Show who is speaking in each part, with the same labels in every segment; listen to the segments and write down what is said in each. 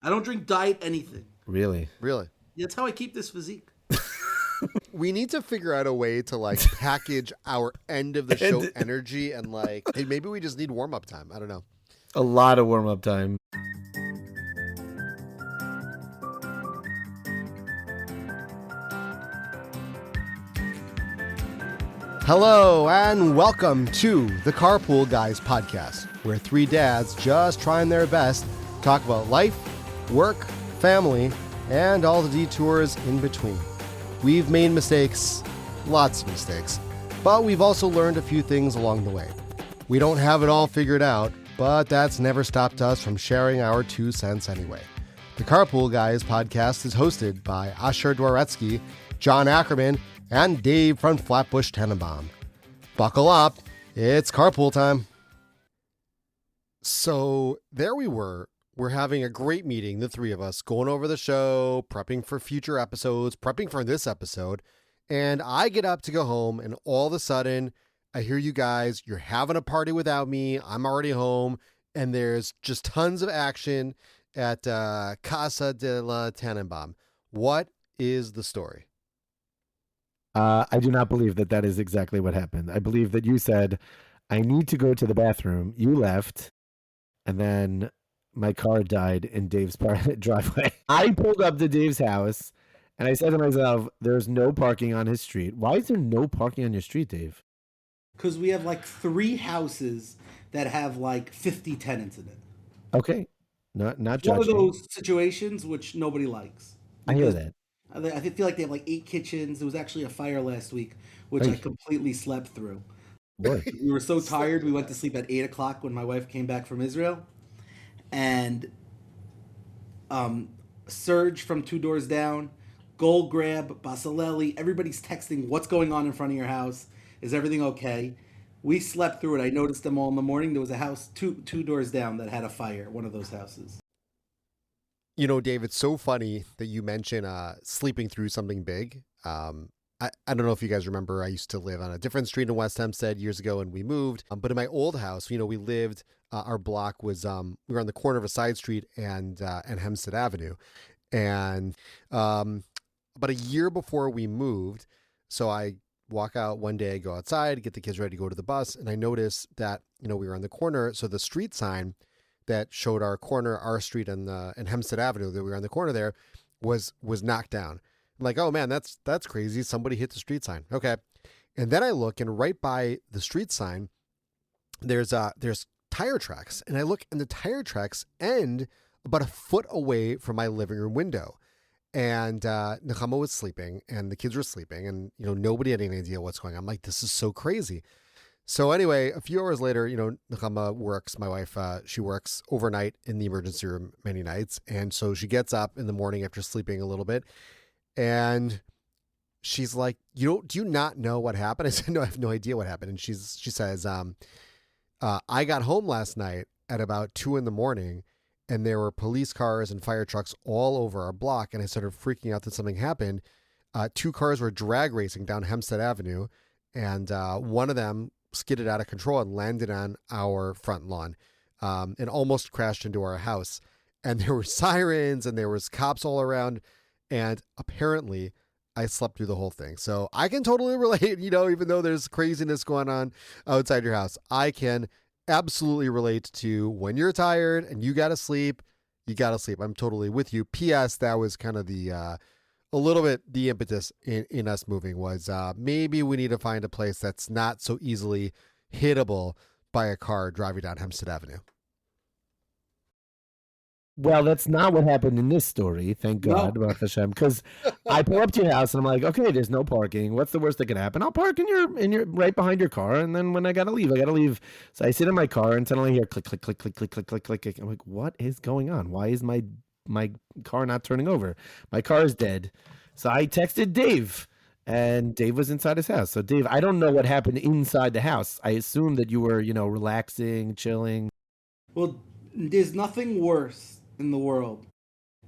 Speaker 1: I don't drink diet anything.
Speaker 2: Really?
Speaker 1: That's how I keep this physique.
Speaker 3: We need to figure out a way to like package our end of the show energy and like, hey, maybe we just need warm up time. I don't know.
Speaker 2: A lot of warm-up time.
Speaker 3: Hello and welcome to the Carpool Guys Podcast, where three dads just trying their best talk about life, work, family, and all the detours in between. We've made mistakes, lots of mistakes, but we've also learned a few things along the way. We don't have it all figured out, but that's never stopped us from sharing our 2 cents anyway. The Carpool Guys Podcast is hosted by Asher Dworetsky, John Ackerman, and Dave from Flatbush Tenenbaum. Buckle up, it's carpool time. So there we were. We're having a great meeting, the three of us, going over the show, prepping for future episodes, prepping for this episode. And I get up to go home, and all of a sudden, I hear you guys, you're having a party without me. I'm already home, and there's just tons of action at Casa de la Tannenbaum. What is the story?
Speaker 2: I do not believe that is exactly what happened. I believe that you said, I need to go to the bathroom. You left, and then my car died in Dave's driveway. I pulled up to Dave's house, and I said to myself, there's no parking on his street. Why is there no parking on your street, Dave?
Speaker 1: Because we have like 3 houses that have like 50 tenants in it.
Speaker 2: Okay. Not
Speaker 1: One of
Speaker 2: judging.
Speaker 1: those situations which nobody likes.
Speaker 2: I hear that.
Speaker 1: I feel like they have like 8 kitchens. There was actually a fire last week, which I completely slept through.
Speaker 2: What?
Speaker 1: We were so tired, we went to sleep at 8 o'clock when my wife came back from Israel. And Serge from 2 doors down, Gold Grab, Basilelli, everybody's texting, what's going on in front of your house? Is everything okay? We slept through it. I noticed them all in the morning. There was a house two doors down that had a fire, one of those houses.
Speaker 3: You know, Dave, it's so funny that you mention sleeping through something big. I don't know if you guys remember, I used to live on a different street in West Hempstead years ago, and we moved. But in my old house, we lived, our block was, we were on the corner of a side street and Hempstead Avenue. And about a year before we moved, so I walk out one day, go outside, get the kids ready to go to the bus, and I notice that, we were on the corner. So the street sign that showed our corner, our street and Hempstead Avenue that we were on the corner there was knocked down. I'm like, oh man, that's crazy. Somebody hit the street sign. Okay. And then I look, and right by the street sign, there's tire tracks. And I look, and the tire tracks end about a foot away from my living room window. And Nechama was sleeping, and the kids were sleeping, and nobody had any idea what's going on. I'm like, this is so crazy. So anyway, a few hours later, Nechama works. My wife, she works overnight in the emergency room many nights, and so she gets up in the morning after sleeping a little bit, and she's like, do you not know what happened? I said, no, I have no idea what happened. And she says, I got home last night at about 2 a.m, and there were police cars and fire trucks all over our block. And I started freaking out that something happened. 2 cars were drag racing down Hempstead Avenue, and one of them skidded out of control and landed on our front lawn, and almost crashed into our house. And there were sirens, and there was cops all around. And apparently I slept through the whole thing. So I can totally relate, even though there's craziness going on outside your house, I can absolutely relate to when you're tired and you got to sleep, I'm totally with you. P.S. That was kind of the, a little bit the impetus in us moving was maybe we need to find a place that's not so easily hittable by a car driving down Hempstead Avenue.
Speaker 2: Well, that's not what happened in this story, thank God, Baruch Hashem, because I pull up to your house and I'm like, okay, there's no parking. What's the worst that could happen? I'll park in your right behind your car, and then when I gotta leave. So I sit in my car and suddenly I hear click, click, click, click, click, click, click, click. I'm like, what is going on? Why is my car not turning over? My car is dead. So I texted Dave, and Dave was inside his house. So Dave, I don't know what happened inside the house. I assume that you were, relaxing, chilling.
Speaker 1: Well, there's nothing worse in the world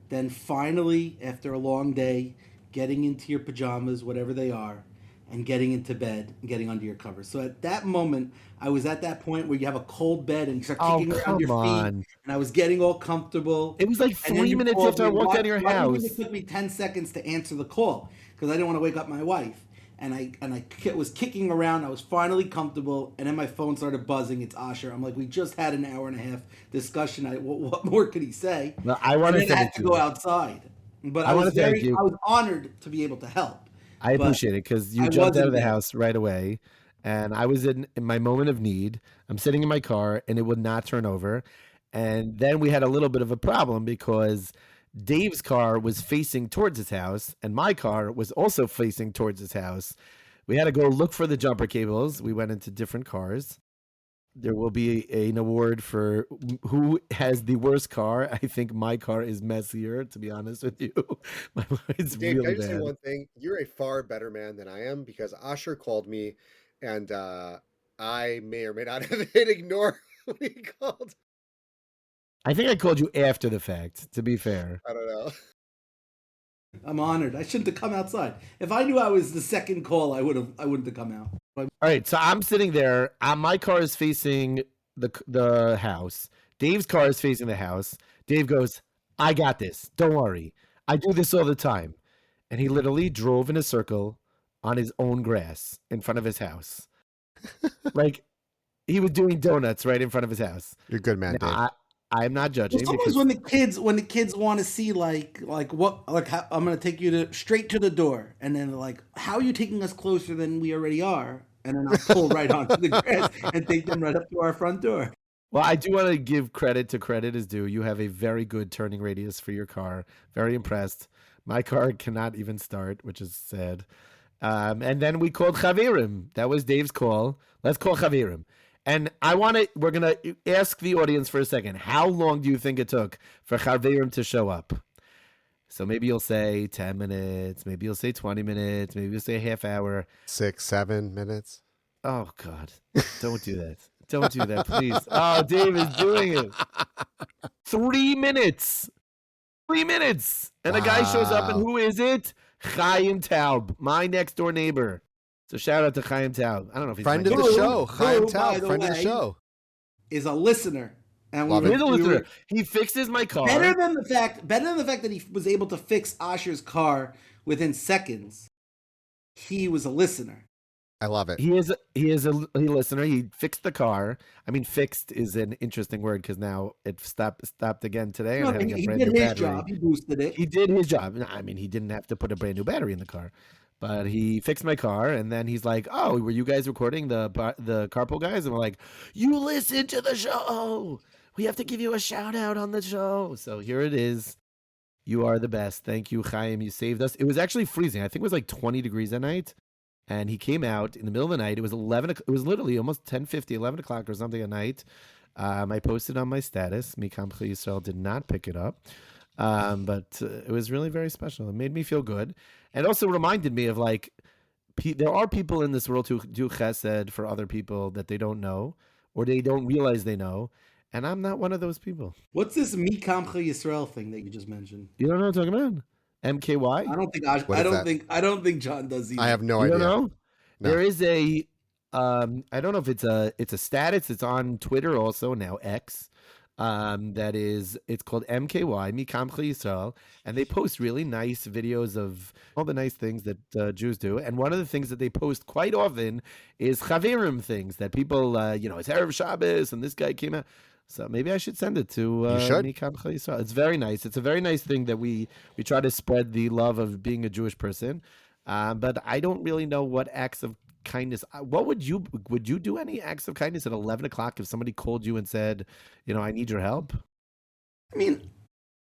Speaker 1: than finally, after a long day, getting into your pajamas, whatever they are, and getting into bed and getting under your covers. So at that moment, I was at that point where you have a cold bed and you start
Speaker 2: Oh,
Speaker 1: kicking around
Speaker 2: come
Speaker 1: your feet,
Speaker 2: on.
Speaker 1: and I was getting all comfortable.
Speaker 2: It was like
Speaker 1: And then
Speaker 2: 3
Speaker 1: you
Speaker 2: minutes
Speaker 1: called
Speaker 2: after I
Speaker 1: me.
Speaker 2: walked
Speaker 1: Why,
Speaker 2: out of your
Speaker 1: why do you think
Speaker 2: house.
Speaker 1: it took me 10 seconds to answer the call? Because I didn't want to wake up my wife. And I was kicking around. I was finally comfortable, and then my phone started buzzing. It's Asher. I'm like, we just had an hour and a half discussion. What more could he say?
Speaker 2: No, I want
Speaker 1: and
Speaker 2: to
Speaker 1: then I
Speaker 2: thank
Speaker 1: had to
Speaker 2: you.
Speaker 1: go outside. But
Speaker 2: I
Speaker 1: I
Speaker 2: want
Speaker 1: was
Speaker 2: to thank you.
Speaker 1: I was honored to be able to help.
Speaker 2: I
Speaker 1: But
Speaker 2: appreciate it because you
Speaker 1: I
Speaker 2: jumped out of
Speaker 1: wasn't
Speaker 2: the
Speaker 1: there.
Speaker 2: house right away, and I was in my moment of need. I'm sitting in my car, and it would not turn over. And then we had a little bit of a problem because Dave's car was facing towards his house, and my car was also facing towards his house. We had to go look for the jumper cables. We went into different cars. There will be an award for who has the worst car. I think my car is messier, to be honest with you. It's
Speaker 3: Dave, can I
Speaker 2: really
Speaker 3: just say
Speaker 2: bad.
Speaker 3: one thing? You're a far better man than I am because Asher called me, and I may or may not have hit ignore when he called.
Speaker 2: I think I called you after the fact, to be fair.
Speaker 3: I don't know.
Speaker 1: I'm honored. I shouldn't have come outside. If I knew I was the second call, I wouldn't have come out.
Speaker 2: All right, so I'm sitting there. My car is facing the house. Dave's car is facing the house. Dave goes, "I got this. Don't worry. I do this all the time." And he literally drove in a circle on his own grass in front of his house. Like he was doing donuts right in front of his house.
Speaker 3: You're a good man, Dave.
Speaker 2: Now, I'm not judging.
Speaker 1: Well, sometimes when the kids want to see like how, I'm gonna take you to straight to the door, and then they're like, how are you taking us closer than we already are? And then I'll pull right onto the grass and take them right up to our front door.
Speaker 2: Well, I do want to give credit to credit is due. You have a very good turning radius for your car. Very impressed. My car cannot even start, which is sad. And then we called Chaveirim. That was Dave's call. Let's call Chaveirim. And we're going to ask the audience for a second. How long do you think it took for Chaveirim to show up? So maybe you'll say 10 minutes. Maybe you'll say 20 minutes. Maybe you'll say a half hour.
Speaker 3: 6, 7 minutes.
Speaker 2: Oh, God. Don't do that. Don't do that, please. Oh, Dave is doing it. 3 minutes. 3 minutes. And a guy shows up, and who is it? Chaim Taub, my next door neighbor. So shout out to Chaim Taub. I don't know if he's
Speaker 3: Friend
Speaker 2: my
Speaker 3: of the
Speaker 2: neighbor.
Speaker 3: show. Chaim
Speaker 1: by
Speaker 3: Taub,
Speaker 1: the
Speaker 3: friend of the
Speaker 1: way,
Speaker 3: show.
Speaker 1: Is a listener. And
Speaker 3: Love
Speaker 2: He's a listener. He fixes my car.
Speaker 1: better than the fact that he was able to fix Asher's car within seconds. He was a listener.
Speaker 3: I love it.
Speaker 2: He is a listener. He fixed the car. I mean, fixed is an interesting word because now it stopped again today. And
Speaker 1: No,
Speaker 2: I had to get
Speaker 1: he
Speaker 2: brand
Speaker 1: did
Speaker 2: new
Speaker 1: his
Speaker 2: battery.
Speaker 1: job. He boosted it.
Speaker 2: He did his job. I mean, he didn't have to put a brand new battery in the car, but he fixed my car. And then he's like, "Oh, were you guys recording the Carpool Guys?" And we're like, "You listen to the show. We have to give you a shout out on the show." So here it is. You are the best. Thank you, Chaim. You saved us. It was actually freezing. I think it was like 20 degrees at night. And he came out in the middle of the night. It was 11. It was literally almost 10:50, 11 o'clock or something at night. I posted on my status. Mikam Yisrael did not pick it up. But it was really very special. It made me feel good. And also reminded me of like, there are people in this world who do chesed for other people that they don't know or they don't realize they know. And I'm not one of those people.
Speaker 1: What's this Mikamcha Yisrael thing that you just mentioned?
Speaker 2: You don't know what I'm talking about? MKY?
Speaker 1: I don't think John does either.
Speaker 3: I have no
Speaker 2: You
Speaker 3: idea.
Speaker 2: don't know?
Speaker 3: No.
Speaker 2: There is a I don't know if it's a status. It's on Twitter also now, X. It's called MKY, Mikamcha Yisrael, and they post really nice videos of all the nice things that Jews do. And one of the things that they post quite often is Chaveirim things that people, it's Erev Shabbos, and this guy came out. So maybe I should send it to Mikamcha Yisrael. It's very nice. It's a very nice thing that we try to spread the love of being a Jewish person. But I don't really know what acts of kindness. What would you do any acts of kindness at 11 o'clock if somebody called you and said, I need your help?
Speaker 1: I mean,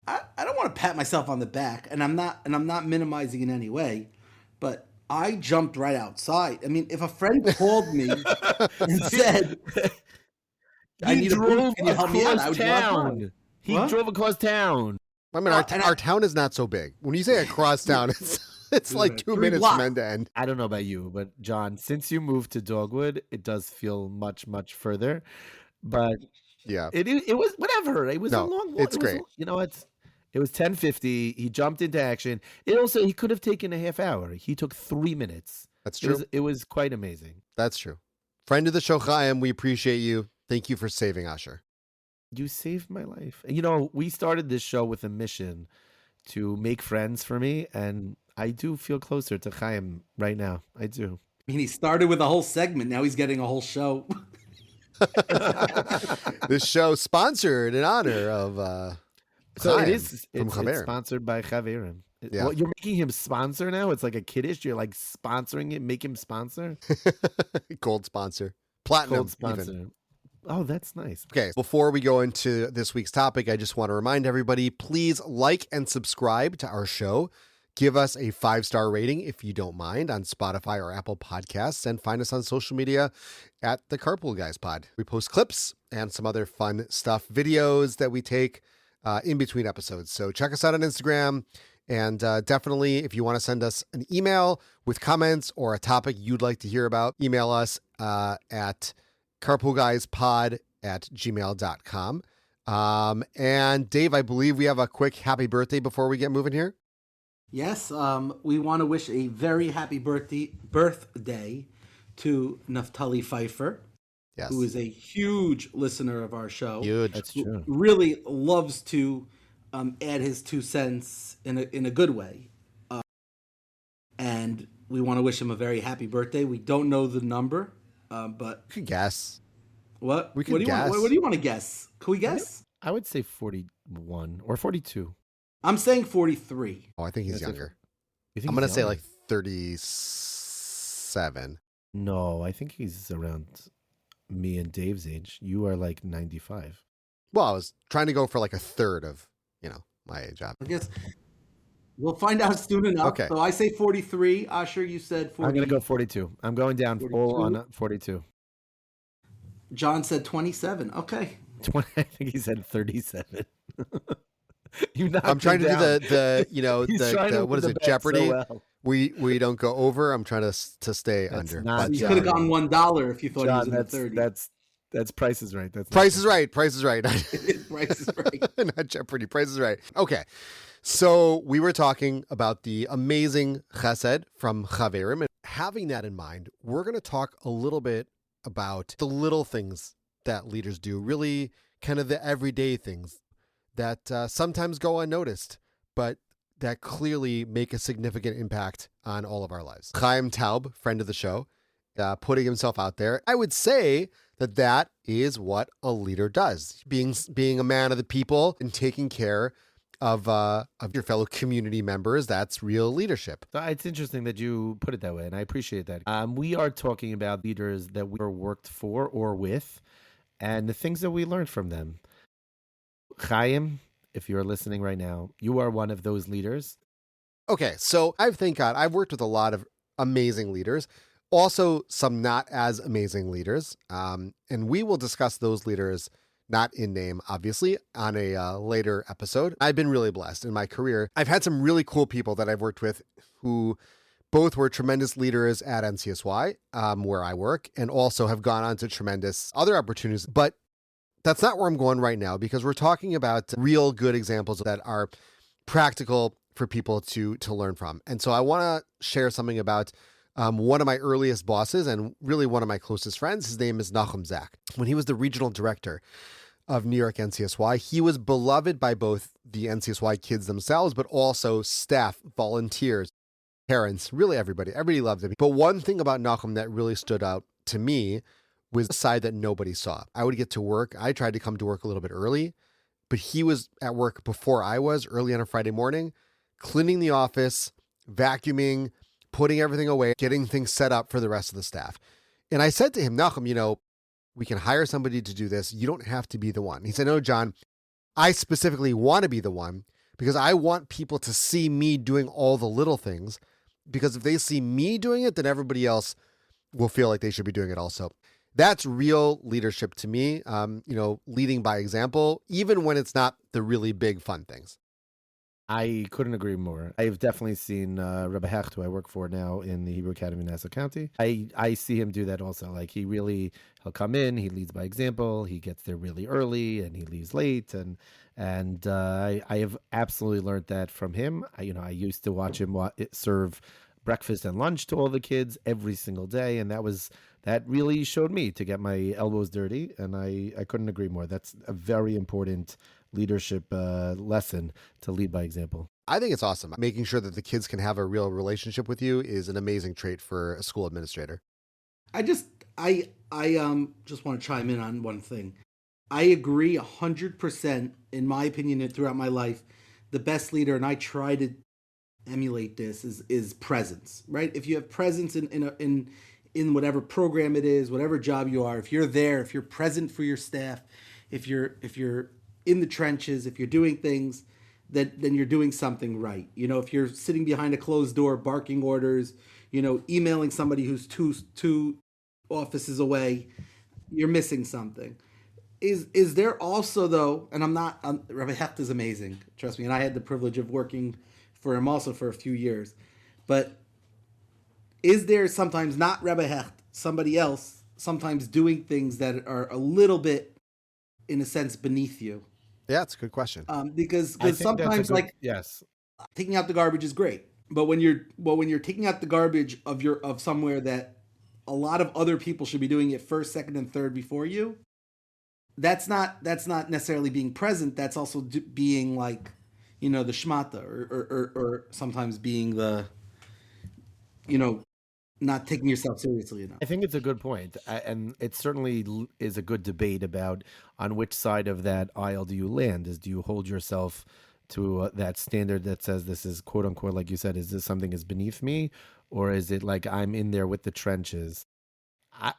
Speaker 1: I don't want to pat myself on the back, and I'm not minimizing in any way, but I jumped right outside. I mean, if a friend called me and said, "I need a boost, can you help me out?" I would go outside.
Speaker 2: He drove across town.
Speaker 3: I mean, our town is not so big. When you say across town, it's like 2 minutes from end to end.
Speaker 2: I don't know about you, but John, since you moved to Dogwood, it does feel much, much further. But
Speaker 3: yeah,
Speaker 2: it was whatever. It was a long walk.
Speaker 3: It's great.
Speaker 2: It was 10:50. He jumped into action. He could have taken a half hour. He took 3 minutes.
Speaker 3: That's true.
Speaker 2: It was quite amazing.
Speaker 3: That's true. Friend of the show, Chaim, we appreciate you. Thank you for saving Asher.
Speaker 2: You saved my life. You know, we started this show with a mission to make friends for me, and I do feel closer to Chaim right now. I do.
Speaker 1: I mean, he started with a whole segment. Now he's getting a whole show.
Speaker 3: This show sponsored in honor of
Speaker 2: So
Speaker 3: Chaim
Speaker 2: it's
Speaker 3: Chaveirim.
Speaker 2: sponsored by Chaveirim.
Speaker 3: Yeah.
Speaker 2: Well, you're making him sponsor now? It's like a kiddish. You're like sponsoring it, make him sponsor?
Speaker 3: Gold sponsor. Platinum.
Speaker 2: Cold sponsor.
Speaker 3: Even.
Speaker 2: Oh, that's nice.
Speaker 3: Okay, before we go into this week's topic, I just want to remind everybody, please like and subscribe to our show. Give us a 5-star rating if you don't mind on Spotify or Apple Podcasts, and find us on social media at the Carpool Guys Pod. We post clips and some other fun stuff, videos that we take in between episodes. So check us out on Instagram, and definitely if you want to send us an email with comments or a topic you'd like to hear about, email us at carpoolguyspod@gmail.com. And Dave, I believe we have a quick happy birthday before we get moving here.
Speaker 1: Yes, we want to wish a very happy birthday to Naftali Pfeiffer,
Speaker 3: Yes.
Speaker 1: who is a huge listener of our show.
Speaker 3: Huge.
Speaker 2: That's
Speaker 1: who
Speaker 2: true.
Speaker 1: really loves to add his 2 cents in a good way. And we want to wish him a very happy birthday. We don't know the number, but
Speaker 3: We could guess.
Speaker 1: what?
Speaker 3: We could
Speaker 1: what do you
Speaker 3: guess.
Speaker 1: Want, what do you want to guess? Can we guess?
Speaker 2: I would say 41 or 42.
Speaker 1: I'm saying 43.
Speaker 3: Oh, I think he's
Speaker 2: That's
Speaker 3: younger.
Speaker 2: You think
Speaker 3: I'm going to
Speaker 2: he's
Speaker 3: say
Speaker 2: younger?
Speaker 3: like 37.
Speaker 2: No, I think he's around me and Dave's age. You are like 95.
Speaker 3: Well, I was trying to go for like a third of, my age.
Speaker 1: I guess we'll find out soon enough.
Speaker 3: Okay.
Speaker 1: So I say 43. Asher, you said 40.
Speaker 2: I'm going to go 42. I'm going down full
Speaker 1: 42?
Speaker 2: on 42.
Speaker 1: John said 27. Okay.
Speaker 2: 20, I think he said 37.
Speaker 3: I'm trying to do the what is it, Jeopardy?
Speaker 2: So well.
Speaker 3: We don't go over. I'm trying to stay under.
Speaker 2: not
Speaker 3: But,
Speaker 1: You could have gotten $1 if you thought he was
Speaker 2: John,
Speaker 1: in the 30.
Speaker 2: that's Price is Right. That's
Speaker 3: Price is Right.
Speaker 1: Price is right.
Speaker 3: Not Jeopardy. Price is Right. Okay. So we were talking about the amazing chesed from Chaveirim, and having that in mind, we're going to talk a little bit about the little things that leaders do, really kind of the everyday things that sometimes go unnoticed, but that clearly make a significant impact on all of our lives. Chaim Taub, friend of the show, putting himself out there. I would say that is what a leader does, being a man of the people and taking care of your fellow community members. That's real leadership.
Speaker 2: It's interesting that you put it that way, and I appreciate that. We are talking about leaders that we were worked for or with, and the things that we learned from them. Chaim, if you're listening right now, you are one of those leaders.
Speaker 3: Okay, so thank God, I've worked with a lot of amazing leaders, also some not as amazing leaders, and we will discuss those leaders, not in name, obviously, on a later episode. I've been really blessed in my career. I've had some really cool people that I've worked with who both were tremendous leaders at NCSY, where I work, and also have gone on to tremendous other opportunities. But that's not where I'm going right now, because we're talking about real good examples that are practical for people to learn from. And so I want to share something about one of my earliest bosses and really one of my closest friends. His name is Nachum Zach. When he was the regional director of New York NCSY, he was beloved by both the NCSY kids themselves, but also staff, volunteers, parents, really everybody. Everybody loved him. But one thing about Nachum that really stood out to me was a side that nobody saw. I would get to work. I tried to come to work a little bit early, but he was at work before I was, early on a Friday morning, cleaning the office, vacuuming, putting everything away, getting things set up for the rest of the staff. And I said to him, Nachum, we can hire somebody to do this. You don't have to be the one. He said, no, John, I specifically want to be the one because I want people to see me doing all the little things, because if they see me doing it, then everybody else will feel like they should be doing it also. That's real leadership to me, leading by example, even when it's not the really big fun things.
Speaker 2: I couldn't agree more. I've definitely seen Rabbi Hecht, who I work for now in the Hebrew Academy in Nassau County. I see him do that also. Like he'll come in, he leads by example, he gets there really early and he leaves late. And I have absolutely learned that from him. I used to watch him serve breakfast and lunch to all the kids every single day. And that really showed me to get my elbows dirty. And I couldn't agree more. That's a very important leadership lesson, to lead by example.
Speaker 3: I think it's awesome. Making sure that the kids can have a real relationship with you is an amazing trait for a school administrator.
Speaker 1: I just want to chime in on one thing. I agree 100%, in my opinion, and throughout my life, the best leader, and I try to emulate this, is presence, right? If you have presence in whatever program it is, whatever job you are, if you're there, if you're present for your staff, if you're in the trenches, if you're doing things, then you're doing something right. If you're sitting behind a closed door, barking orders, emailing somebody who's two offices away, you're missing something. Is there also, though, and Rabbi Hecht is amazing, trust me, and I had the privilege of working for him also for a few years, but is there sometimes, not Rabbi Hecht, somebody else, sometimes doing things that are a little bit, in a sense, beneath you?
Speaker 3: Yeah, it's a good question.
Speaker 1: Because sometimes,
Speaker 2: yes,
Speaker 1: taking out the garbage is great, but when you're taking out the garbage of somewhere that a lot of other people should be doing it first, second, and third before you, that's not necessarily being present. That's also being the shmata, or sometimes being the, not taking yourself seriously enough.
Speaker 2: I think it's a good point. And it certainly is a good debate about on which side of that aisle do you land. Do you hold yourself to that standard that says this is, quote unquote, like you said, is this something is beneath me? Or is it like I'm in there with the trenches?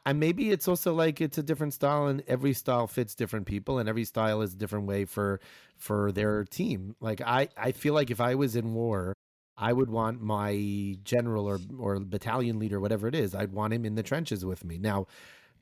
Speaker 2: I maybe it's also like it's a different style, and every style fits different people, and every style is a different way for their team. Like I feel like if I was in war, I would want my general or battalion leader, whatever it is, I'd want him in the trenches with me. Now,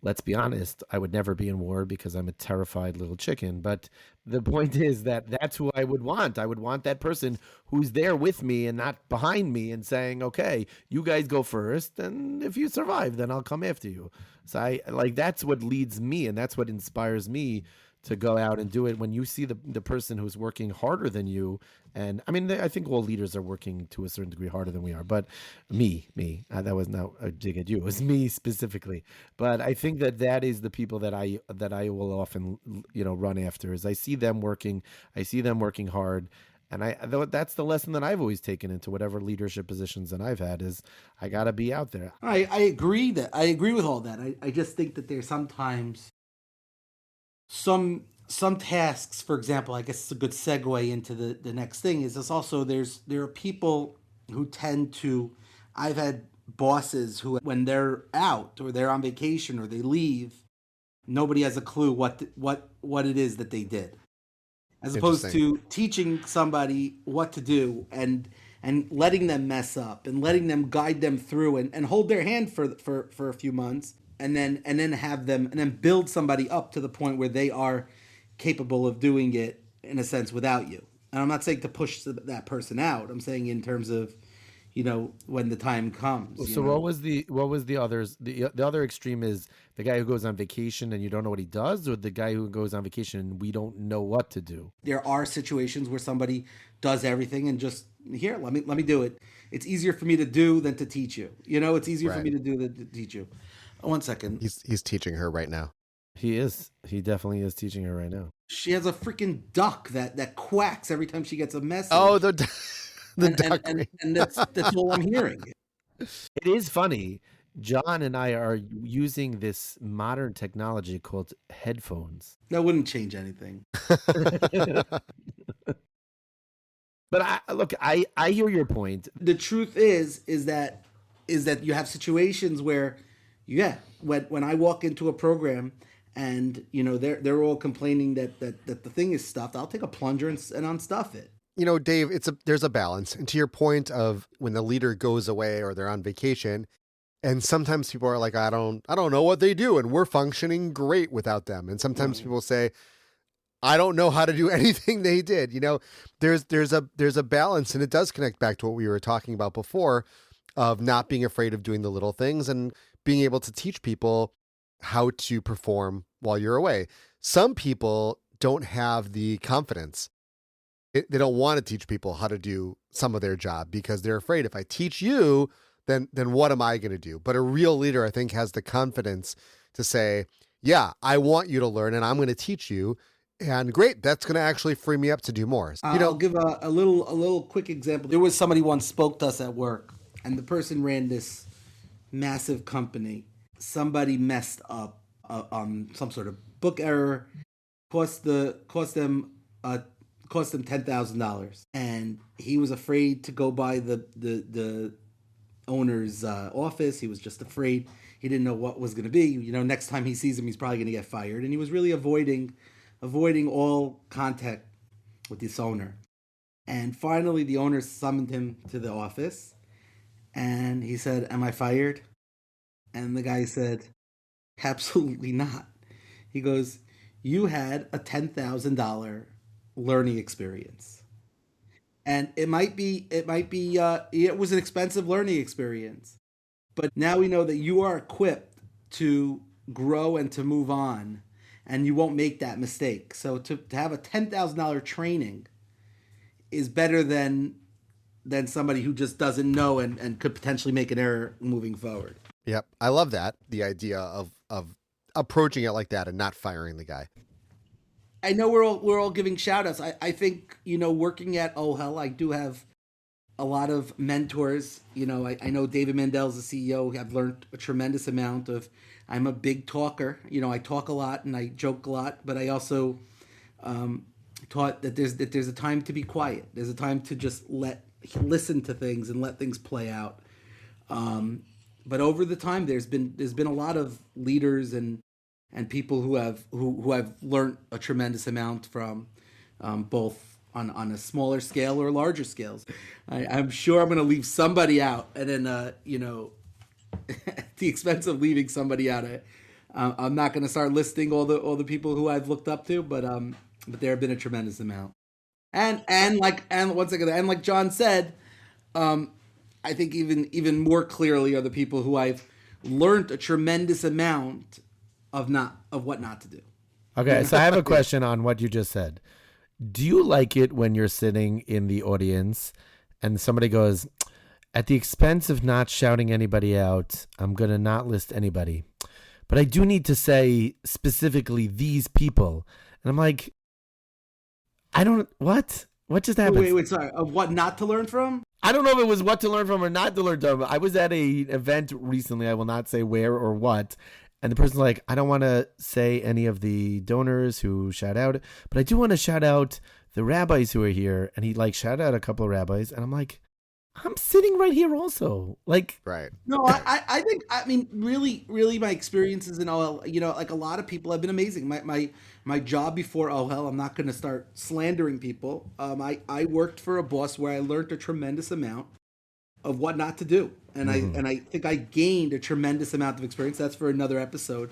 Speaker 2: let's be honest, I would never be in war because I'm a terrified little chicken. But the point is that that's who I would want. I would want that person who's there with me and not behind me and saying, okay, you guys go first. And if you survive, then I'll come after you. So that's what leads me. And that's what inspires me to go out and do it. When you see the person who's working harder than you, and I mean, I think all leaders are working to a certain degree harder than we are, but me, that was not a dig at you, it was me specifically. But I think that is the people that I will often, run after, is I see them working hard. And that's the lesson that I've always taken into whatever leadership positions that I've had, is I got to be out there.
Speaker 1: I agree with all that. I just think that there's sometimes some tasks, for example, I guess it's a good segue into the next thing, is this also, there are people who tend to, I've had bosses who, when they're out or they're on vacation or they leave, nobody has a clue what it is that they did. As opposed to teaching somebody what to do and letting them mess up and letting them guide them through and hold their hand for a few months, and then have them, and then build somebody up to the point where they are capable of doing it, in a sense, without you. And I'm not saying to push that person out. I'm saying in terms of, when the time comes.
Speaker 2: So what was the others? The other extreme is the guy who goes on vacation and you don't know what he does, or the guy who goes on vacation and we don't know what to do.
Speaker 1: There are situations where somebody does everything and just, here, let me do it. It's easier for me to do than to teach you. It's easier for me to do than to teach you. 1 second.
Speaker 3: He's teaching her right now.
Speaker 2: He is. He definitely is teaching her right now.
Speaker 1: She has a freaking duck that quacks every time she gets a message.
Speaker 3: Oh, the duck.
Speaker 1: And that's all I'm hearing.
Speaker 2: It is funny. John and I are using this modern technology called headphones.
Speaker 1: That wouldn't change anything.
Speaker 2: But I hear your point.
Speaker 1: The truth is that you have situations where, when I walk into a program and they're all complaining that the thing is stuffed, I'll take a plunger and unstuff it.
Speaker 3: Dave, there's a balance. And to your point of when the leader goes away or they're on vacation, and sometimes people are like, I don't know what they do, and we're functioning great without them. And sometimes people say, I don't know how to do anything they did. There's a balance, and it does connect back to what we were talking about before, of not being afraid of doing the little things and being able to teach people how to perform while you're away. Some people don't have the confidence. They don't want to teach people how to do some of their job because they're afraid, if I teach you, then what am I going to do? But a real leader, I think, has the confidence to say, yeah, I want you to learn and I'm going to teach you. And great, that's going to actually free me up to do more.
Speaker 1: I'll give a little quick example. There was somebody once spoke to us at work, and the person ran this massive company. Somebody messed up on some sort of book error, cost them $10,000, and he was afraid to go by the owner's office. He was just afraid. He didn't know what was going to be. You know, next time he sees him, he's probably going to get fired, and he was really avoiding all contact with this owner. And finally, the owner summoned him to the office, and he said, "Am I fired?" And the guy said, "Absolutely not." He goes, "You had a $10,000 learning experience. And it was an expensive learning experience. But now we know that you are equipped to grow and to move on, and you won't make that mistake. So to have a $10,000 training is better than somebody who just doesn't know and could potentially make an error moving forward."
Speaker 3: Yep. I love that. The idea of approaching it like that and not firing the guy.
Speaker 1: I know we're all giving shout outs. I think, working at Oh Hell, I do have a lot of mentors. I know David Mandel's the CEO. I've learned a tremendous amount of. I'm a big talker. I talk a lot and I joke a lot, but I also taught that there's a time to be quiet. There's a time to just listen to things and let things play out. But over the time, there's been a lot of leaders and people who have learned a tremendous amount from, both on a smaller scale or larger scales. I'm sure I'm going to leave somebody out, and then at the expense of leaving somebody out, I'm not going to start listing all the people who I've looked up to, but there have been a tremendous amount. And like John said, I think even more clearly are the people who I've learned a tremendous amount of what not to do.
Speaker 2: Okay, so I have a question on what you just said. Do you like it when you're sitting in the audience and somebody goes, "At the expense of not shouting anybody out, I'm going to not list anybody, but I do need to say specifically these people." And I'm like, what just happened?
Speaker 1: Wait, sorry. Of what not to learn from?
Speaker 2: I don't know if it was what to learn from or not to learn from. I was at an event recently. I will not say where or what. And the person's like, "I don't want to say any of the donors who shout out, but I do want to shout out the rabbis who are here." And he shouted out a couple of rabbis. And I'm like, I'm sitting right here also.
Speaker 3: Right.
Speaker 1: No, I think, really, really my experiences in OL, a lot of people have been amazing. My job before OL, I'm not going to start slandering people. I worked for a boss where I learned a tremendous amount of what not to do. And I think I gained a tremendous amount of experience. That's for another episode.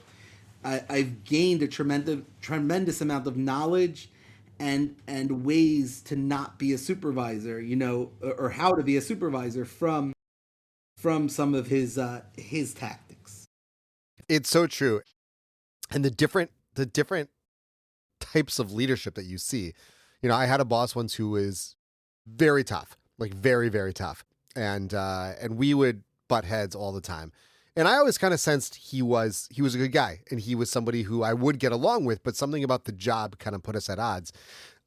Speaker 1: I've gained a tremendous amount of knowledge and ways to not be a supervisor, or how to be a supervisor from some of his tactics.
Speaker 3: It's so true. And the different types of leadership that you see. I had a boss once who was very tough, very, very tough. And we would butt heads all the time. And I always kind of sensed he was a good guy and he was somebody who I would get along with, but something about the job kind of put us at odds.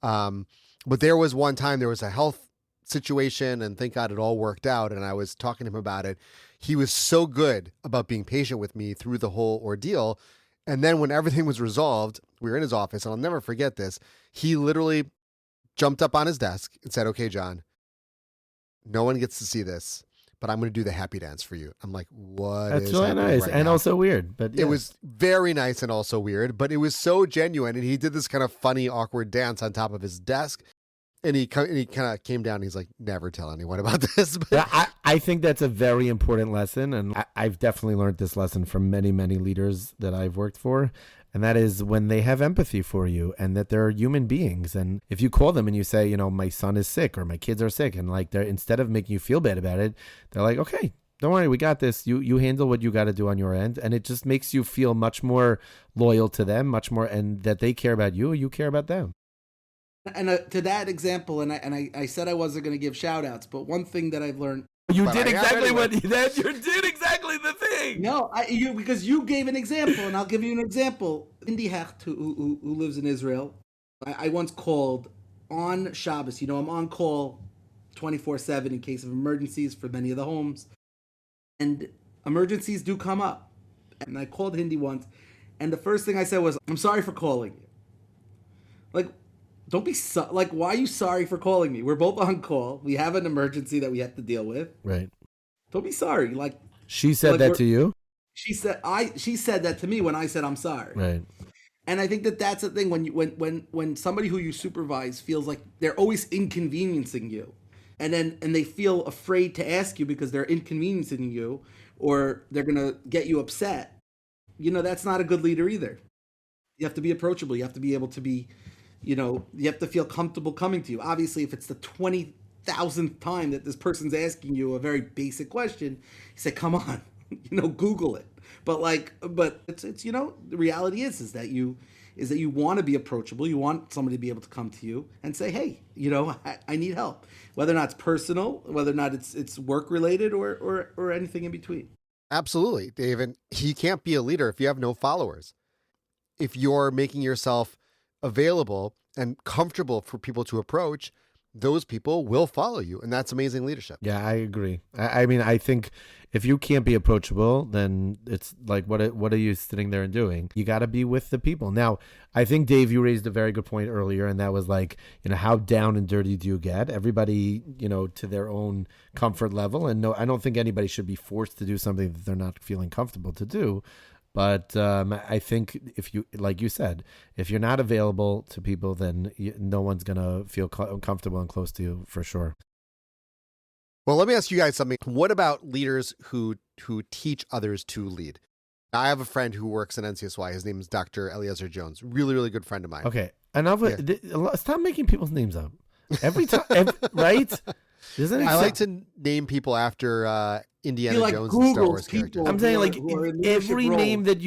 Speaker 3: But there was one time there was a health situation and thank God it all worked out. And I was talking to him about it. He was so good about being patient with me through the whole ordeal. And then when everything was resolved, we were in his office and I'll never forget this. He literally jumped up on his desk and said, "Okay, John, no one gets to see this, but I'm going to do the happy dance for you." I'm like, what?
Speaker 2: That's really nice and also weird. But yeah.
Speaker 3: It was very nice and also weird, but it was so genuine. And he did this kind of funny, awkward dance on top of his desk. And he kind of came down and he's like, "Never tell anyone about this." But
Speaker 2: yeah, I think that's a very important lesson. And I've definitely learned this lesson from many, many leaders that I've worked for. And that is when they have empathy for you and that they're human beings. And if you call them and you say, "My son is sick or my kids are sick," and they're, instead of making you feel bad about it, they're like, "Okay, don't worry, we got this. You handle what you got to do on your end." And it just makes you feel much more loyal to them, much more, and that they care about you, you care about them.
Speaker 1: And to that example, and I said I wasn't going to give shout outs, but one thing that I've learned
Speaker 2: You
Speaker 3: But
Speaker 2: did
Speaker 3: I am
Speaker 2: exactly
Speaker 3: anyway.
Speaker 2: what you did exactly the thing.
Speaker 1: No, because you gave an example, and I'll give you an example. Indy Hecht, who lives in Israel, I once called on Shabbos. I'm on call 24/7 in case of emergencies for many of the homes, and emergencies do come up. And I called Hindi once, and the first thing I said was, "I'm sorry for calling you." Like, don't be why are you sorry for calling me? We're both on call. We have an emergency that we have to deal with.
Speaker 2: Right.
Speaker 1: Don't be sorry.
Speaker 2: She said that to you?
Speaker 1: She said that to me when I said I'm sorry.
Speaker 2: Right.
Speaker 1: And I think that's the thing when somebody who you supervise feels like they're always inconveniencing you, and they feel afraid to ask you because they're inconveniencing you or they're gonna get you upset. That's not a good leader either. You have to be approachable. You have to be able to be, you have to feel comfortable coming to you. Obviously, if it's the 20,000th time that this person's asking you a very basic question, you say, "Come on, Google it." But it's the reality is that you want to be approachable. You want somebody to be able to come to you and say, "Hey, I need help," whether or not it's personal, whether or not it's work related or anything in between.
Speaker 3: Absolutely, David. You can't be a leader if you have no followers. If you're making yourself available and comfortable for people to approach, those people will follow you. And that's amazing leadership.
Speaker 2: Yeah, I agree. I mean, I think if you can't be approachable, then it's like, what are you sitting there and doing? You got to be with the people. Now, I think, Dave, you raised a very good point earlier, and that was like, how down and dirty do you get? Everybody, to their own comfort level. And no, I don't think anybody should be forced to do something that they're not feeling comfortable to do. But I think if you, like you said, if you're not available to people, then no one's going to feel comfortable and close to you for sure.
Speaker 3: Well, let me ask you guys something. What about leaders who teach others to lead? I have a friend who works in NCSY. His name is Dr. Eliezer Jones. Really, really good friend of mine.
Speaker 2: Okay. Enough. Stop making people's names up. Every time, right? Isn't it?
Speaker 3: I like to name people after Indiana Jones and Star Wars characters.
Speaker 2: I'm saying every name that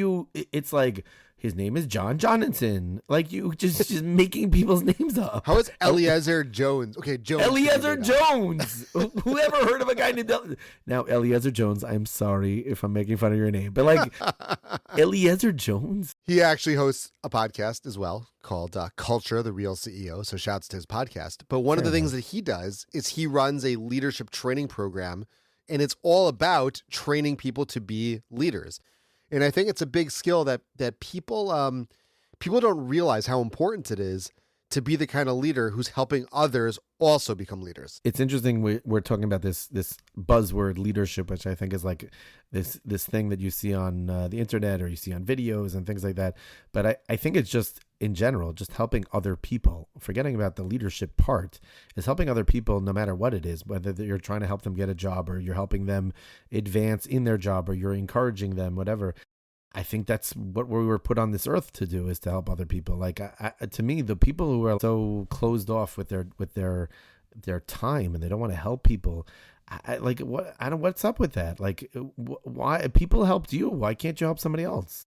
Speaker 2: it's like his name is John Jonathan. Like you just making people's names up.
Speaker 3: How is Eliezer Jones? Okay, Jones.
Speaker 2: Eliezer Jones. Who ever heard of a guy named Now Eliezer Jones? I'm sorry if I'm making fun of your name, but like Eliezer Jones.
Speaker 3: He actually hosts a podcast as well called Culture, the Real CEO. So shouts to his podcast. But one of the things that he does is he runs a leadership training program, and it's all about training people to be leaders. And I think it's a big skill that people don't realize how important it is to be the kind of leader who's helping others also become leaders.
Speaker 2: It's interesting we're talking about this buzzword leadership, which I think is like this thing that you see on the internet or you see on videos and things like that. But I think it's just in general, just helping other people, forgetting about the leadership part, is helping other people no matter what it is, whether you're trying to help them get a job or you're helping them advance in their job or you're encouraging them, whatever. I think that's what we were put on this earth to do, is to help other people. Like to me, the people who are so closed off with their time and they don't want to help people, what's up with that? Like, why people helped you? Why can't you help somebody else?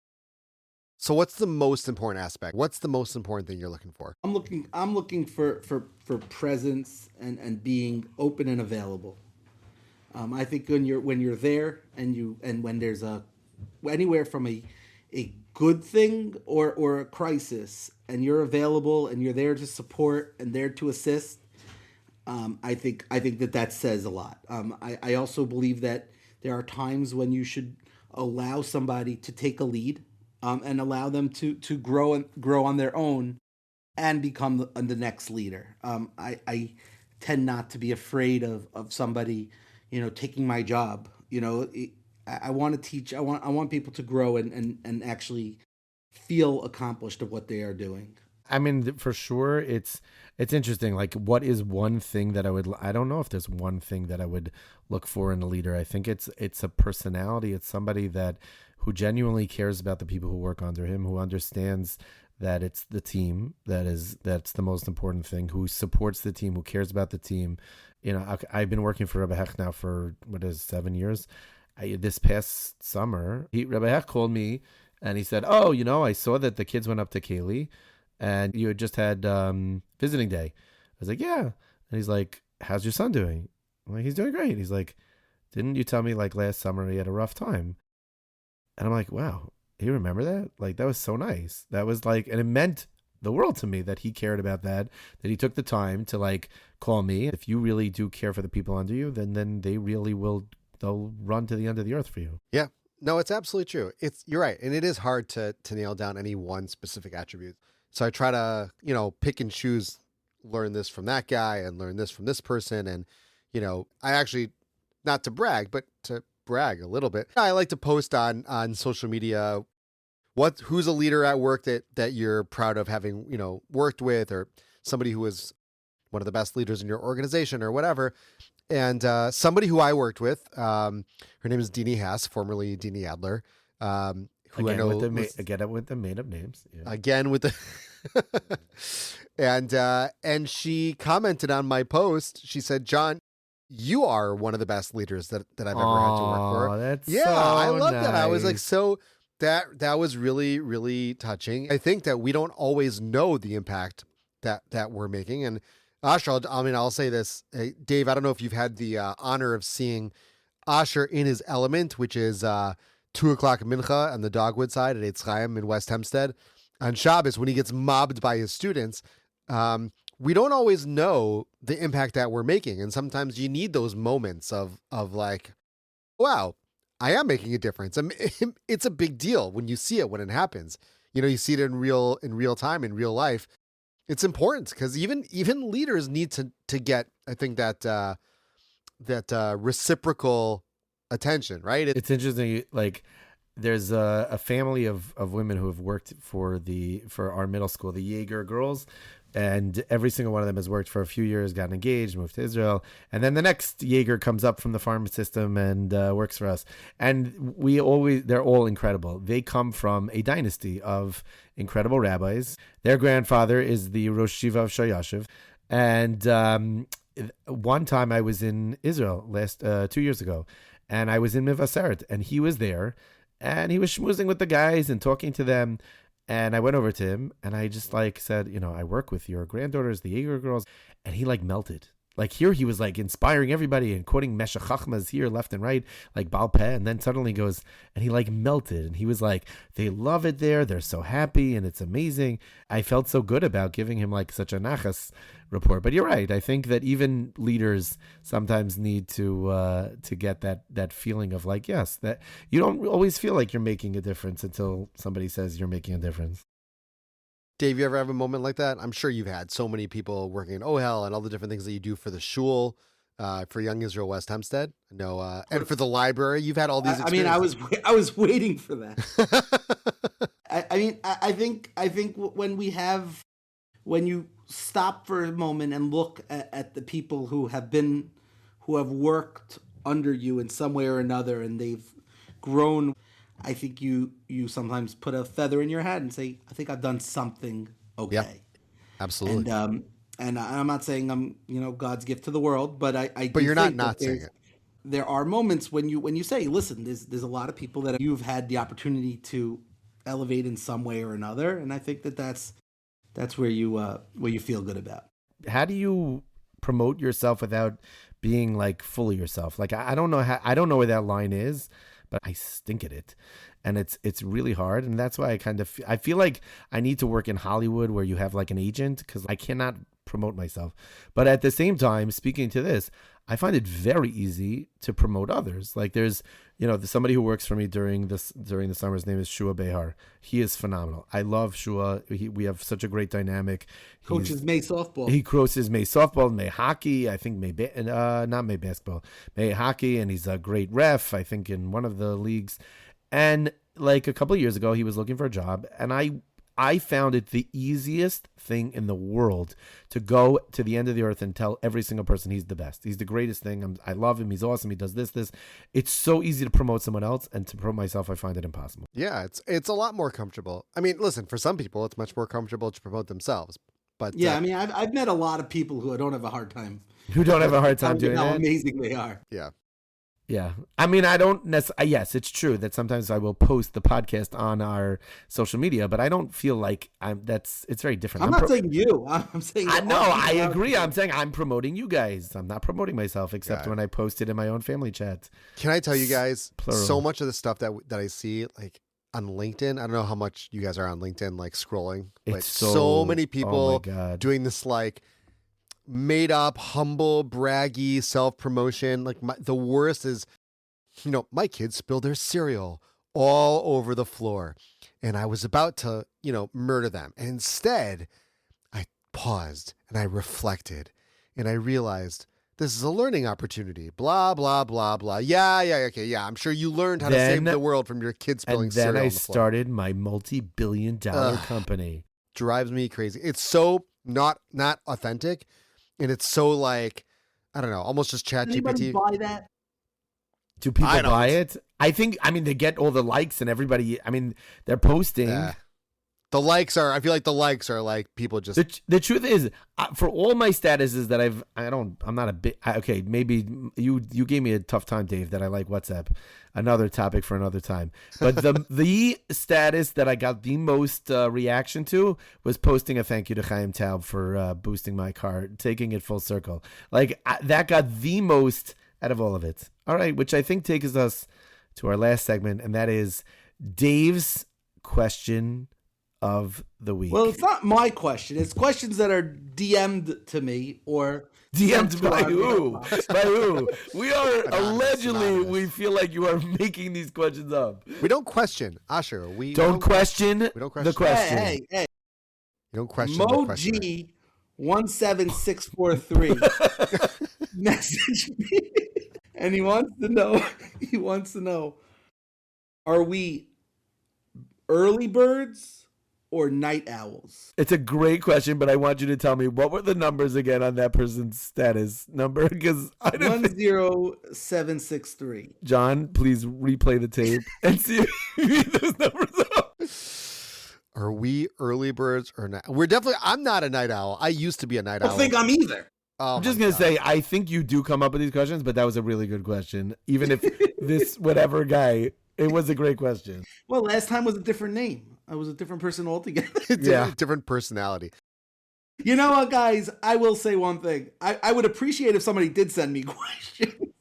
Speaker 3: So what's the most important aspect? What's the most important thing you're looking for?
Speaker 1: I'm looking for presence and being open and available. I think when you're there and when there's anywhere from a good thing or a crisis, and you're available and you're there to support and there to assist, I think that says a lot. I also believe that there are times when you should allow somebody to take a lead, and allow them to grow on their own and become the next leader. I tend not to be afraid of somebody, taking my job. I want to teach. I want people to grow and actually feel accomplished of what they are doing.
Speaker 2: I mean, for sure, it's interesting. Like, what is one thing that I don't know if there's one thing that I would look for in a leader. I think it's a personality. It's somebody who genuinely cares about the people who work under him, who understands that it's the team that's the most important thing, who supports the team, who cares about the team. I've been working for Rabbi Hecht now for 7 years. This past summer, Rabbi Hecht called me and he said, "Oh, I saw that the kids went up to Kaylee and you had just had visiting day." I was like, "Yeah." And he's like, "How's your son doing?" I'm like, "He's doing great." He's like, didn't you tell me like last summer he had a rough time? And I'm like, wow, you remember that? Like, that was so nice. That was like, and it meant the world to me that he cared about that he took the time to like call me. If you really do care for the people under you, then they really will, they'll run to the end of the earth for you.
Speaker 3: Yeah. No, it's absolutely true. You're right. And it is hard to nail down any one specific attribute. So I try to, pick and choose, learn this from that guy and learn this from this person. And, I actually, not to brag, but to brag a little bit, I like to post on social media who's a leader at work that you're proud of having, worked with, or somebody who was one of the best leaders in your organization or whatever. And somebody who I worked with, her name is Deanie Haas, formerly Deanie Adler, who
Speaker 2: again,
Speaker 3: I know
Speaker 2: with the made up names. Yeah.
Speaker 3: Again with the and she commented on my post. She said, "John, you are one of the best leaders that I've ever had to work for."
Speaker 2: That's
Speaker 3: I love
Speaker 2: nice.
Speaker 3: that. I was like, so that was really, really touching. I think that we don't always know the impact that we're making. And Asher, I'll say this, hey, Dave, I don't know if you've had the honor of seeing Asher in his element, which is 2:00 mincha on the Dogwood side at Eitz Chaim in West Hempstead on Shabbos, when he gets mobbed by his students. We don't always know the impact that we're making. And sometimes you need those moments of like, wow, I am making a difference. It's a big deal when you see it, when it happens. You see it in real time, in real life. It's important because even leaders need to get, I think, that reciprocal attention, right?
Speaker 2: It's interesting. Like, there's a family of women who have worked for our middle school, the Jaeger girls. And every single one of them has worked for a few years, gotten engaged, moved to Israel. And then the next Jaeger comes up from the farm system and works for us. And they're all incredible. They come from a dynasty of incredible rabbis. Their grandfather is the Rosh Yeshiva of Shayashiv. And one time I was in Israel 2 years ago, and I was in Mivaseret, and he was there, and he was schmoozing with the guys and talking to them. And I went over to him and I just said, I work with your granddaughters, the Jaeger girls. And he melted. Like, here he was inspiring everybody and quoting Meshech Chachmas here left and right, like Baal Peh. And then suddenly goes, and he melted. And he was like, they love it there. They're so happy and it's amazing. I felt so good about giving him such a nachas report. But you're right. I think that even leaders sometimes need to get that feeling of yes, that you don't always feel like you're making a difference until somebody says you're making a difference.
Speaker 3: Dave, you ever have a moment like that? I'm sure you've had so many people working in OHEL and all the different things that you do for the shul, for Young Israel West Hempstead. No, and for the library, you've had all these experiences.
Speaker 1: I was waiting for that. I think when you stop for a moment and look at the people who have worked under you in some way or another, and they've grown, I think you sometimes put a feather in your hat and say, I think I've done something okay.
Speaker 3: Yeah, absolutely.
Speaker 1: And I'm not saying I'm, God's gift to the world, but
Speaker 3: But you're not saying it.
Speaker 1: There are moments when you say, listen, there's a lot of people that you've had the opportunity to elevate in some way or another, and I think that's where you feel good about.
Speaker 2: How do you promote yourself without being full of yourself? I don't know where that line is, but I stink at it. And it's really hard. And that's why I feel like I need to work in Hollywood where you have an agent, because I cannot promote myself. But at the same time, speaking to this, I find it very easy to promote others. There's, somebody who works for me during the summer, his name is Shua Behar. He is phenomenal. I love Shua. We have such a great dynamic.
Speaker 1: Coaches May softball.
Speaker 2: He coaches May softball, May hockey. I think not May basketball, May hockey. And he's a great ref, I think, in one of the leagues. And a couple of years ago, he was looking for a job. And I found it the easiest thing in the world to go to the end of the earth and tell every single person he's the best. He's the greatest thing. I love him. He's awesome. He does this. It's so easy to promote someone else, and to promote myself, I find it impossible.
Speaker 3: Yeah, it's a lot more comfortable. I mean, listen, for some people, it's much more comfortable to promote themselves. But
Speaker 1: yeah, I've met a lot of people who don't have a hard time.
Speaker 2: Who don't have a hard time doing
Speaker 1: how
Speaker 2: that.
Speaker 1: Amazing they are.
Speaker 3: Yeah.
Speaker 2: Yeah. I mean, I don't necessarily, yes, it's true that sometimes I will post the podcast on our social media, but I don't feel like it's very different.
Speaker 1: I'm not saying you. I'm saying
Speaker 2: I know, I agree. I'm saying I'm promoting you guys. I'm not promoting myself except when I post it in my own family chat.
Speaker 3: Can I tell you guys,
Speaker 2: Plural.
Speaker 3: so much of the stuff that I see, like on LinkedIn, I don't know how much you guys are on LinkedIn, like scrolling, but so many people doing this, like, made up, humble, braggy self-promotion. Like the worst is, my kids spilled their cereal all over the floor and I was about to, murder them. And instead I paused and I reflected and I realized this is a learning opportunity. Blah, blah, blah, blah. Yeah. Okay. Yeah. I'm sure you learned how to save the world from your kids spilling cereal.
Speaker 2: And then
Speaker 3: I
Speaker 2: started my multi-billion-dollar company.
Speaker 3: Drives me crazy. It's so not authentic. And it's so, like, I don't know, almost just ChatGPT.
Speaker 1: Anybody buy that?
Speaker 2: Do people buy it? I mean, they get all the likes and everybody, they're posting.
Speaker 3: The likes are, I feel like the likes are like people just.
Speaker 2: The truth is, for all my statuses that I'm not a bit, okay, maybe you gave me a tough time, Dave, that I like WhatsApp. Another topic for another time. But the status that I got the most reaction to was posting a thank you to Chaim Taub for boosting my car, taking it full circle. Like, that got the most out of all of it. All right, which I think takes us to our last segment, and that is Dave's question of the week.
Speaker 1: Well, it's not my question. It's questions that are DM'd to me or
Speaker 2: DM'd by who? By who? We are allegedly. We feel like you are making these questions up.
Speaker 3: We don't question, Asher. We
Speaker 2: don't question the question.
Speaker 1: Hey.
Speaker 3: You don't question
Speaker 1: Mo
Speaker 3: the question.
Speaker 1: G 17643 message me, and he wants to know, are we early birds or night owls?
Speaker 2: It's a great question, but I want you to tell me what were the numbers again on that person's status number, because I don't
Speaker 1: 10763.
Speaker 2: John, please replay the tape and see if you read those numbers up.
Speaker 3: Are we early birds or not? I'm not a night owl. I used to be a night owl.
Speaker 1: I don't think I'm either.
Speaker 2: I'm just going to say, I think you do come up with these questions, but that was a really good question. Even if this whatever guy, it was a great question.
Speaker 1: Well, last time was a different name. I was a different person altogether.
Speaker 3: Different personality.
Speaker 1: You know what, guys? I will say one thing. I would appreciate if somebody did send me questions.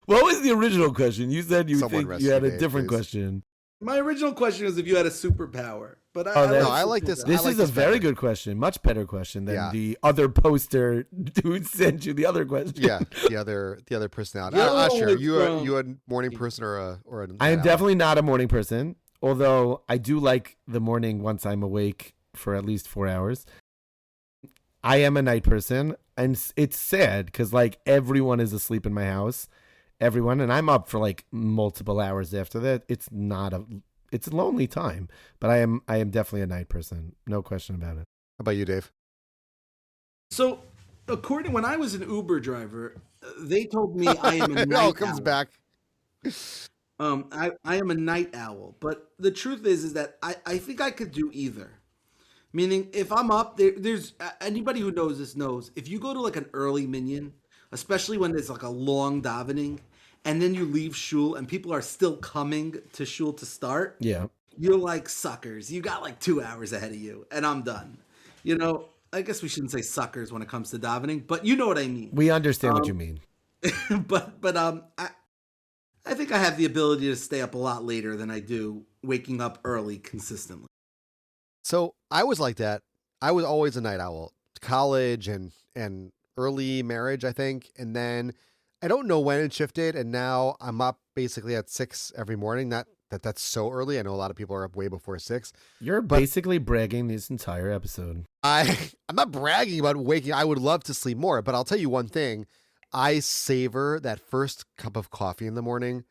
Speaker 2: What was the original question? You said you had a different question.
Speaker 1: My original question was if you had a superpower. But
Speaker 3: I like this.
Speaker 2: This is a very good question. Much better question than the other poster dude sent you the other question.
Speaker 3: Yeah, the other personality. Sure. You a morning person or a
Speaker 2: I am definitely not a morning person. Although I do like the morning once I'm awake for at least 4 hours. I am a night person, and it's sad because like everyone is asleep in my house, and I'm up for like multiple hours after that. It's a lonely time, but I am definitely a night person, no question about it.
Speaker 3: How about you, Dave?
Speaker 1: So, when I was an Uber driver, they told me I am a night owl.
Speaker 3: It all comes back.
Speaker 1: I am a night owl, but the truth is that I think I could do either. Meaning, if I'm up, there's anybody who knows this knows, if you go to like an early minyan, especially when there's like a long davening, and then you leave shul and people are still coming to shul to start, you're like suckers. You got like 2 hours ahead of you, and I'm done. I guess we shouldn't say suckers when it comes to davening, but you know what I mean.
Speaker 2: We understand what you mean.
Speaker 1: But I think I have the ability to stay up a lot later than I do waking up early consistently.
Speaker 3: So I was like that. I was always a night owl. College and early marriage, I think. And then I don't know when it shifted. And now I'm up basically at 6 every morning. Not that that's so early. I know a lot of people are up way before 6.
Speaker 2: You're basically bragging this entire episode.
Speaker 3: I'm not bragging about waking. I would love to sleep more. But I'll tell you one thing. I savor that first cup of coffee in the morning.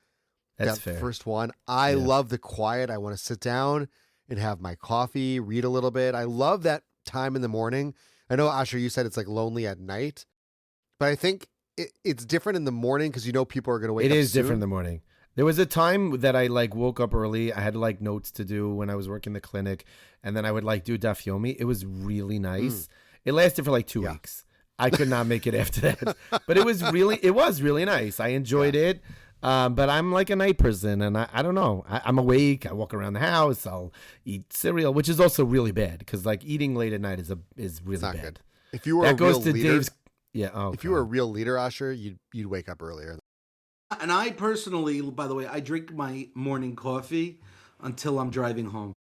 Speaker 2: That's
Speaker 3: that
Speaker 2: fair.
Speaker 3: First one. I love the quiet. I want to sit down and have my coffee, read a little bit. I love that time in the morning. I know, Asher, you said it's like lonely at night, but I think it's different in the morning because people are going to wake up soon.
Speaker 2: It is different in the morning. There was a time that I like woke up early. I had like notes to do when I was working the clinic, and then I would like do daf yomi. It was really nice. It lasted for like 2 weeks. I could not make it after that. But it was really nice. I enjoyed it. But I'm like a night person, and I don't know. I'm awake. I walk around the house. I'll eat cereal, which is also really bad because like eating late at night is really bad.
Speaker 3: Good. If you were a real leader, if you were a real leader, Usher, you'd wake up earlier.
Speaker 1: And I personally, by the way, I drink my morning coffee until I'm driving home.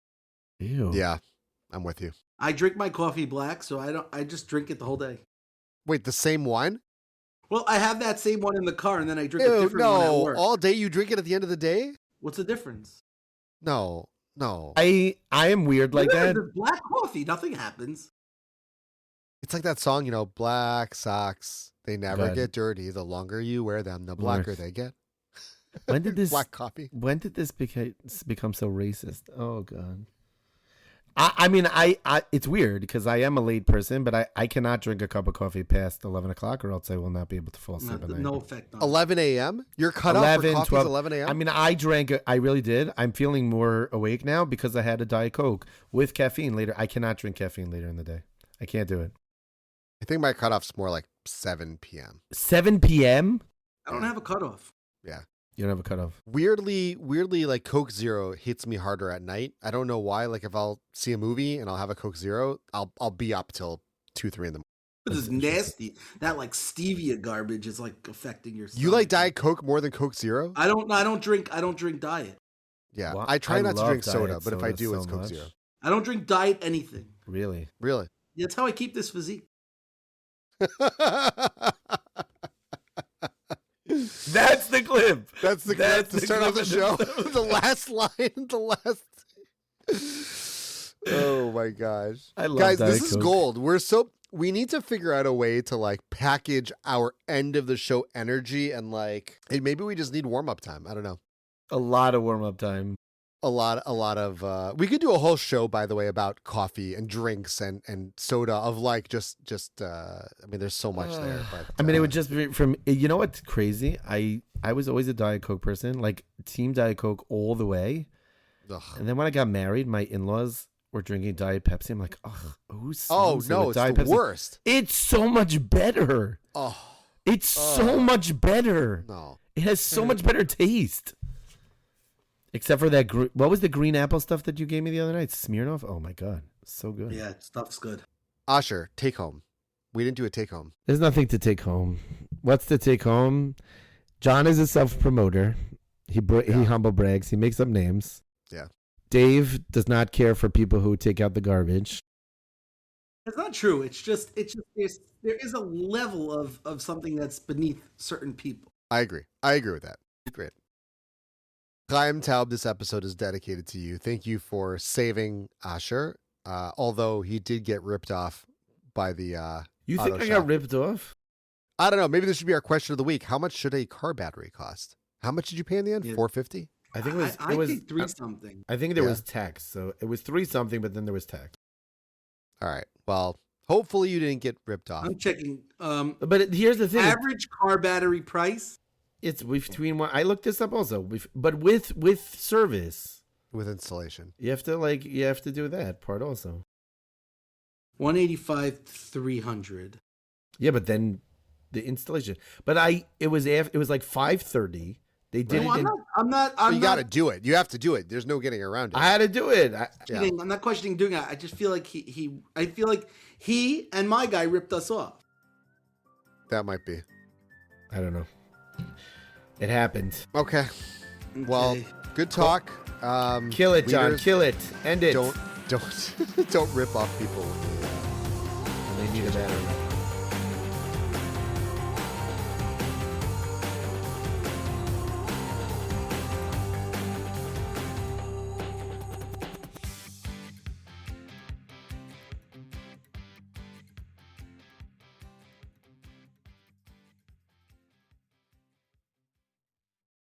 Speaker 2: Ew.
Speaker 3: Yeah, I'm with you.
Speaker 1: I drink my coffee black, so I just drink it the whole day.
Speaker 3: Wait, the same wine?
Speaker 1: Well, I have that same one in the car, and then I drink a different one at work.
Speaker 3: All day you drink it at the end of the day?
Speaker 1: What's the difference?
Speaker 3: No.
Speaker 2: I am weird like that.
Speaker 1: It's black coffee. Nothing happens.
Speaker 3: It's like that song, black socks. They never get dirty. The longer you wear them, the blacker they get.
Speaker 2: When did this
Speaker 3: black coffee?
Speaker 2: When did this become so racist? Oh God. I mean, it's weird because I am a late person, but I cannot drink a cup of coffee past 11 o'clock or else I will not be able to fall asleep at night.
Speaker 1: No effect on
Speaker 3: 11 a.m.? You're cut off for coffee at 11 a.m.?
Speaker 2: I mean, I really did. I'm feeling more awake now because I had a Diet Coke with caffeine later. I cannot drink caffeine later in the day. I can't do it.
Speaker 3: I think my cutoff's more like 7 p.m.
Speaker 2: 7 p.m.?
Speaker 1: I don't have a cutoff.
Speaker 3: Yeah.
Speaker 2: You don't have a cutoff.
Speaker 3: Weirdly, like Coke Zero hits me harder at night. I don't know why. Like if I'll see a movie and I'll have a Coke Zero, I'll be up till 2, 3 in the morning.
Speaker 1: This is nasty. That like stevia garbage is like affecting your stomach.
Speaker 3: You like Diet Coke more than Coke Zero?
Speaker 1: I don't drink diet.
Speaker 3: Yeah.
Speaker 2: Well,
Speaker 3: I try not to drink soda, but if I
Speaker 2: soda
Speaker 3: do, it's
Speaker 2: so
Speaker 3: Coke
Speaker 2: much.
Speaker 3: Zero.
Speaker 1: I don't drink diet anything.
Speaker 2: Really?
Speaker 3: Really?
Speaker 1: That's how I keep this physique.
Speaker 2: That's the clip.
Speaker 3: That's the clip to start off the show. The last line. Oh my gosh.
Speaker 2: I love
Speaker 3: Guys,
Speaker 2: Diet
Speaker 3: this is
Speaker 2: Coke.
Speaker 3: gold. We need to figure out a way to like package our end of the show energy and like maybe we just need warm-up time. I don't know.
Speaker 2: A lot of warm-up time.
Speaker 3: A lot of we could do a whole show, by the way, about coffee and drinks and soda of like just I mean there's so much there, but
Speaker 2: I mean it would just be from, you know what's crazy? I was always a Diet Coke person, like team Diet Coke all the way.
Speaker 3: ugh.
Speaker 2: And then when I got married, my in-laws were drinking Diet Pepsi. I'm like, who's
Speaker 3: Oh no, it's
Speaker 2: Diet
Speaker 3: the
Speaker 2: Pepsi?
Speaker 3: worst.
Speaker 2: It's so much better.
Speaker 3: Oh
Speaker 2: It's so much better.
Speaker 3: no.
Speaker 2: It has so much better taste. Except for that, what was the green apple stuff that you gave me the other night? Smirnoff? Oh my God. So good.
Speaker 1: Yeah, stuff's good.
Speaker 3: Usher, take home. We didn't do a take home.
Speaker 2: There's nothing to take home. What's to take home? John is a self-promoter. He humble brags. He makes up names.
Speaker 3: Yeah.
Speaker 2: Dave does not care for people who take out the garbage.
Speaker 1: It's not true. It's just there is a level of something that's beneath certain people.
Speaker 3: I agree with that. Great. Chaim Taub, this episode is dedicated to you. Thank you for saving Asher. Although he did get ripped off by the
Speaker 2: You
Speaker 3: auto
Speaker 2: think I
Speaker 3: shop.
Speaker 2: got ripped off?
Speaker 3: I don't know. Maybe this should be our question of the week. How much should a car battery cost? How much did you pay in the end?
Speaker 1: Yeah.
Speaker 3: $450?
Speaker 2: I think
Speaker 1: I paid 3 something.
Speaker 2: I think there was tax. So it was 3 something, but then there was tax.
Speaker 3: All right. Well, hopefully you didn't get ripped off.
Speaker 1: I'm checking.
Speaker 2: But here's the thing.
Speaker 1: Average car battery price.
Speaker 2: It's between one. I looked this up also. But with service,
Speaker 3: With installation.
Speaker 2: you have to do that part also.
Speaker 1: 185 300.
Speaker 2: Yeah, but then the installation. But it was like 5:30. They did
Speaker 1: No,
Speaker 2: it.
Speaker 1: I'm not.
Speaker 3: You got to do it. You have to do it. There's no getting around it.
Speaker 2: I had to do it.
Speaker 3: Yeah.
Speaker 1: I'm not questioning doing it. I just feel like I feel like he and my guy ripped us off.
Speaker 3: That might be.
Speaker 2: I don't know. It happened.
Speaker 3: Okay. Well, good talk.
Speaker 2: Kill it, John.
Speaker 3: leaders,
Speaker 2: Kill it. End it.
Speaker 3: Don't rip off people.
Speaker 2: They need a battery.